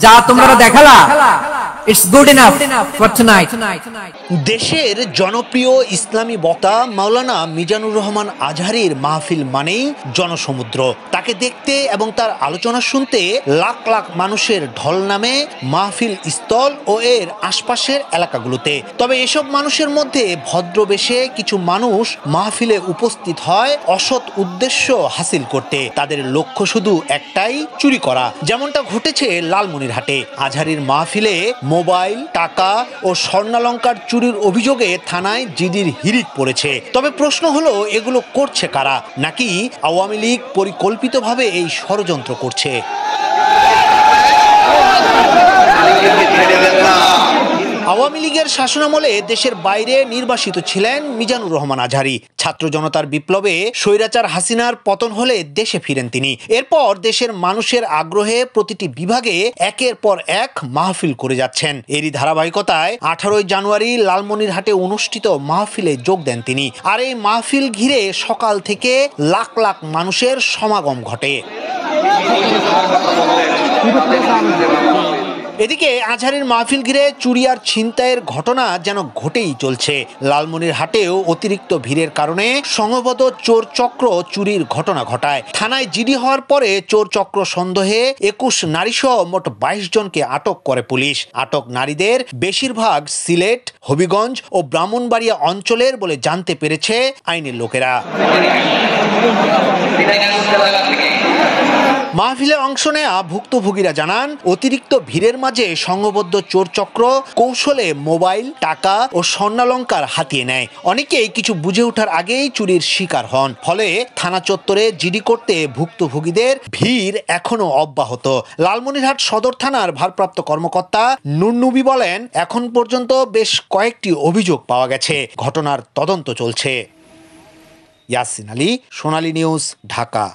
যা তোমরা দেখালা, it's good enough for tonight. দেশের জনপ্রিয় ইসলামী বক্তা মাওলানা মিজানুর রহমান আজহারীর মাহফিল মানেই জনসমুদ্র। তাকে দেখতে এবং তার আলোচনা শুনতে লাখ লাখ মানুষের ঢল নামে মাহফিল স্থল ও এর আশপাশের এলাকাগুলোতে। তবে এসব মানুষের মধ্যে ভদ্রবেশে কিছু মানুষ মাহফিলে উপস্থিত হয় অসৎ উদ্দেশ্য হাসিল করতে। তাদের লক্ষ্য শুধু একটাই, চুরি করা। যেমনটা ঘটেছে লালমনিরহাটে। আজহারীর মাহফিলে মোবাইল, টাকা ও স্বর্ণালংকার চুরির অভিযোগে থানায় জিডির হিড়িক পড়েছে। তবে প্রশ্ন হলো, এগুলো করছে কারা? নাকি আওয়ামী লীগ পরিকল্পিতভাবে এই ষড়যন্ত্র করছে? আওয়ামী লীগের শাসনামলে দেশের বাইরে নির্বাসিত ছিলেন মিজানুর রহমান আজহারী। ছাত্র জনতার বিপ্লবে স্বৈরাচার হাসিনার পতন হলে দেশে ফিরেন তিনি। এরপর দেশের মানুষের আগ্রহে প্রতিটি বিভাগে একের পর এক মাহফিল করে যাচ্ছেন। এরই ধারাবাহিকতায় 18 জানুয়ারি লালমনিরহাটে অনুষ্ঠিত মাহফিলে যোগ দেন তিনি। আর এই মাহফিল ঘিরে সকাল থেকে লাখ লাখ মানুষের সমাগম ঘটে। এদিকে আজহারীর মাহফিল ঘিরে চুরি আর ছিনতাইয়ের ঘটনা যেন ঘটেই চলছে। লালমনিরহাটেও অতিরিক্ত ভিড়ের কারণে সংঘবদ্ধ চোর চক্র চুরির ঘটনা ঘটায়। থানায় জিডি হওয়ার পরে চোর চক্র সন্দেহে 21 নারীসহ মোট 22 জনকে আটক করে পুলিশ। আটক নারীদের বেশিরভাগ সিলেট, হবিগঞ্জ ও ব্রাহ্মণবাড়িয়া অঞ্চলের বলে জানতে পেরেছে আইনের লোকেরা। মাহফিলে অংশ নেয়া ভুক্তভোগীরা জানান, অতিরিক্ত ভিড়ের মাঝে সংঘবদ্ধ চোর চক্র কৌশলে মোবাইল, টাকা ও স্বর্ণালংকার হাতিয়ে নেয়। অনেকেই কিছু বুঝে ওঠার আগেই চুরির শিকার হন। ফলে থানা চত্বরে জিডি করতে ভুক্তভোগীদের ভিড় এখনো অব্যাহত। লালমনিরহাট সদর থানার ভারপ্রাপ্ত কর্মকর্তা নুরনবী বলেন, এখন পর্যন্ত বেশ কয়েকটি অভিযোগ পাওয়া গেছে। ঘটনার তদন্ত চলছে। ইয়াসিন আলী, সোনালী নিউজ, ঢাকা।